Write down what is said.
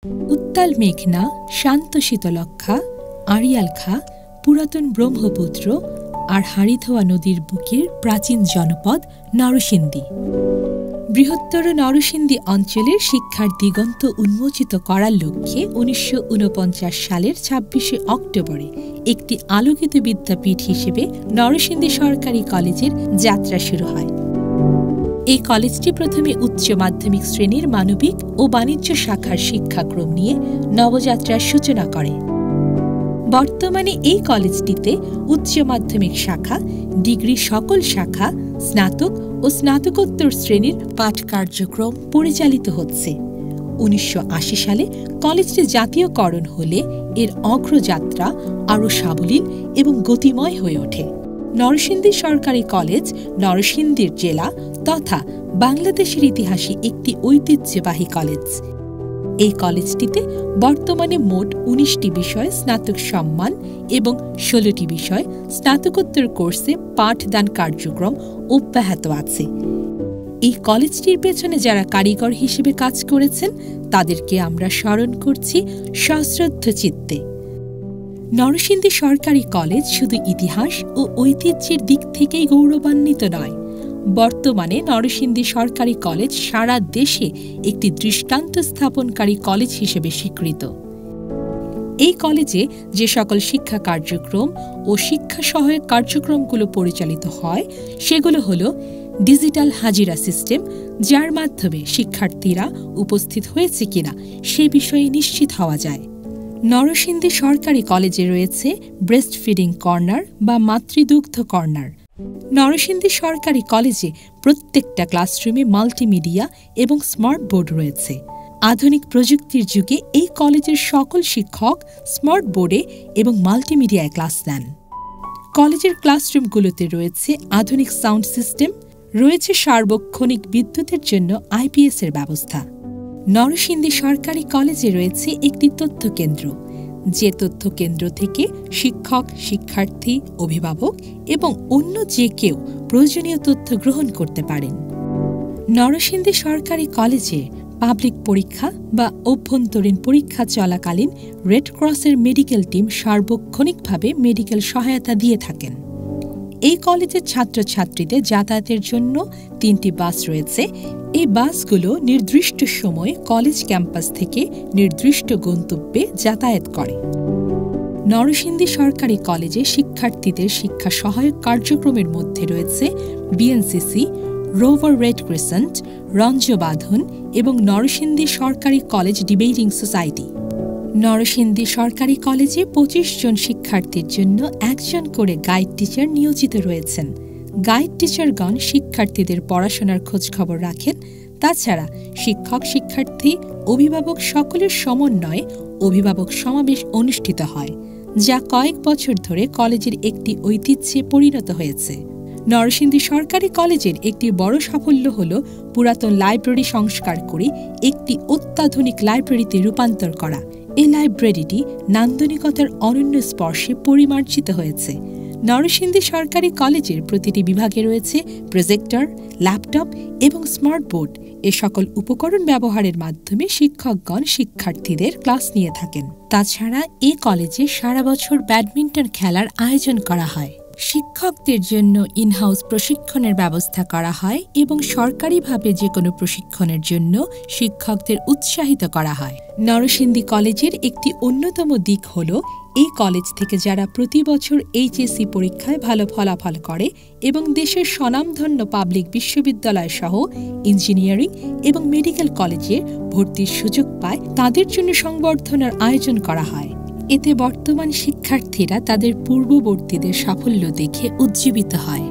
উত্তাল মেঘনা, শান্ত শীতলক্ষা, আড়িয়াল খাঁ, পুরাতন ব্রহ্মপুত্র আর হাড়িধোয়া নদীর বুকের প্রাচীন জনপদ নরসিংদী। বৃহত্তর নরসিংদী অঞ্চলের শিক্ষার দিগন্ত উন্মোচিত করার লক্ষ্যে ১৯৪৯ সালের ২৬শে অক্টোবরে একটি আলোকিত বিদ্যাপীঠ হিসেবে নরসিংদী সরকারি কলেজের যাত্রা শুরু হয়। এই কলেজটি প্রথমে উচ্চ মাধ্যমিক শ্রেণীর মানবিক ও বাণিজ্য শাখার শিক্ষাক্রম নিয়ে নবযাত্রার সূচনা করে। বর্তমানে এই কলেজটিতে উচ্চ মাধ্যমিক শাখা, ডিগ্রি সকল শাখা, স্নাতক ও স্নাতকোত্তর শ্রেণীর পাঠ কার্যক্রম পরিচালিত হচ্ছে। ১৯৮০ সালে কলেজটি জাতীয়করণ হলে এর অগ্রযাত্রা আরও সাবলীল এবং গতিময় হয়ে ওঠে। নরসিংদী সরকারি কলেজ নরসিংদীর জেলা তথা বাংলাদেশের ইতিহাসে একটি ঐতিহ্যবাহী কলেজ। এই কলেজটিতে বর্তমানে মোট ১৯টি বিষয়ে স্নাতক সম্মান এবং ১৬টি বিষয়ে স্নাতকোত্তর কোর্সে পাঠদান কার্যক্রম অব্যাহত আছে। এই কলেজটির পেছনে যারা কারিগর হিসেবে কাজ করেছেন তাদেরকে আমরা স্মরণ করছি সশ্রদ্ধ চিত্তে। নরসিংদী সরকারি কলেজ শুধু ইতিহাস ও ঐতিহ্যের দিক থেকেই গৌরবান্বিত নয়, বর্তমানে নরসিংদী সরকারি কলেজ সারা দেশে একটি দৃষ্টান্ত স্থাপনকারী কলেজ হিসেবে স্বীকৃত। এই কলেজে যে সকল শিক্ষা কার্যক্রম ও শিক্ষা সহায়ক কার্যক্রমগুলো পরিচালিত হয় সেগুলো হল ডিজিটাল হাজিরা সিস্টেম, যার মাধ্যমে শিক্ষার্থীরা উপস্থিত হয়েছে কিনা সে বিষয়ে নিশ্চিত হওয়া যায়। নরসিংদী সরকারি কলেজে রয়েছে ব্রেস্ট ফিডিং কর্নার বা মাতৃদুগ্ধ কর্নার। নরসিংদী সরকারি কলেজে প্রত্যেকটা ক্লাসরুমে মাল্টিমিডিয়া এবং স্মার্ট বোর্ড রয়েছে। আধুনিক প্রযুক্তির যুগে এই কলেজের সকল শিক্ষক স্মার্ট বোর্ডে এবং মাল্টিমিডিয়ায় ক্লাস নেন। কলেজের ক্লাসরুমগুলোতে রয়েছে আধুনিক সাউন্ড সিস্টেম, রয়েছে সার্বক্ষণিক বিদ্যুতের জন্য আইপিএস এর ব্যবস্থা। নরসিংদী সরকারি কলেজে রয়েছে একটি তথ্য কেন্দ্র, যে তথ্য কেন্দ্র থেকে শিক্ষক, শিক্ষার্থী, অভিভাবক এবং অন্য যে কেউ প্রয়োজনীয় তথ্য গ্রহণ করতে পারেন। নরসিংদী সরকারি কলেজে পাবলিক পরীক্ষা বা অভ্যন্তরীণ পরীক্ষা চলাকালীন রেড ক্রসের মেডিকেল টিম সার্বক্ষণিকভাবে মেডিকেল সহায়তা দিয়ে থাকেন। এই কলেজের ছাত্রছাত্রীদের যাতায়াতের জন্য ৩টি বাস রয়েছে। এই বাসগুলো নির্দিষ্ট সময়ে কলেজ ক্যাম্পাস থেকে নির্দিষ্ট গন্তব্যে যাতায়াত করে। নরসিংদী সরকারি কলেজে শিক্ষার্থীদের শিক্ষা সহায়ক কার্যক্রমের মধ্যে রয়েছে বিএনসিসি, রোভার রেড ক্রিসেন্ট, রঞ্জবাঁধন এবং নরসিংদী সরকারি কলেজ ডিবেটিং সোসাইটি। নরসিংদী সরকারি কলেজে ২৫ জন শিক্ষার্থীর জন্য একজন করে গাইড টিচার নিয়োজিত রয়েছেন। গাইড টিচারগণ শিক্ষার্থীদের পড়াশোনার খোঁজখবর রাখেন। তাছাড়া শিক্ষক, শিক্ষার্থী, অভিভাবক সকলের সমন্বয়ে অভিভাবক সমাবেশ অনুষ্ঠিত হয়, যা কয়েক বছর ধরে কলেজের একটি ঐতিহ্যে পরিণত হয়েছে। নরসিংদী সরকারি কলেজের একটি বড় সাফল্য হল পুরাতন লাইব্রেরি সংস্কার করে একটি অত্যাধুনিক লাইব্রেরিতে রূপান্তর করা। এই লাইব্রেরিটি নান্দনিকতার অনন্য স্পর্শে পরিমার্জিত হয়েছে। নরসিংদী সরকারি কলেজের প্রতিটি বিভাগে রয়েছে প্রজেক্টর, ল্যাপটপ এবং স্মার্ট বোর্ড। এ সকল উপকরণ ব্যবহারের মাধ্যমে শিক্ষকগণ শিক্ষার্থীদের ক্লাস নিয়ে থাকেন। তাছাড়া এই কলেজে সারা বছর ব্যাডমিন্টন খেলার আয়োজন করা হয়। শিক্ষকদের জন্য ইনহাউস প্রশিক্ষণের ব্যবস্থা করা হয় এবং সরকারিভাবে যে কোনো প্রশিক্ষণের জন্য শিক্ষকদের উৎসাহিত করা হয়। নরসিংদী কলেজের একটি অন্যতম দিক হল এই কলেজ থেকে যারা প্রতি বছর এইচএসসি পরীক্ষায় ভালো ফলাফল করে এবং দেশের স্বনামধন্য পাবলিক বিশ্ববিদ্যালয় সহ ইঞ্জিনিয়ারিং এবং মেডিকেল কলেজে ভর্তির সুযোগ পায়, তাদের জন্য সংবর্ধনার আয়োজন করা হয়। এতে বর্তমান শিক্ষার্থীরা তাদের পূর্ববর্তীদের সাফল্য দেখে উজ্জীবিত হয়।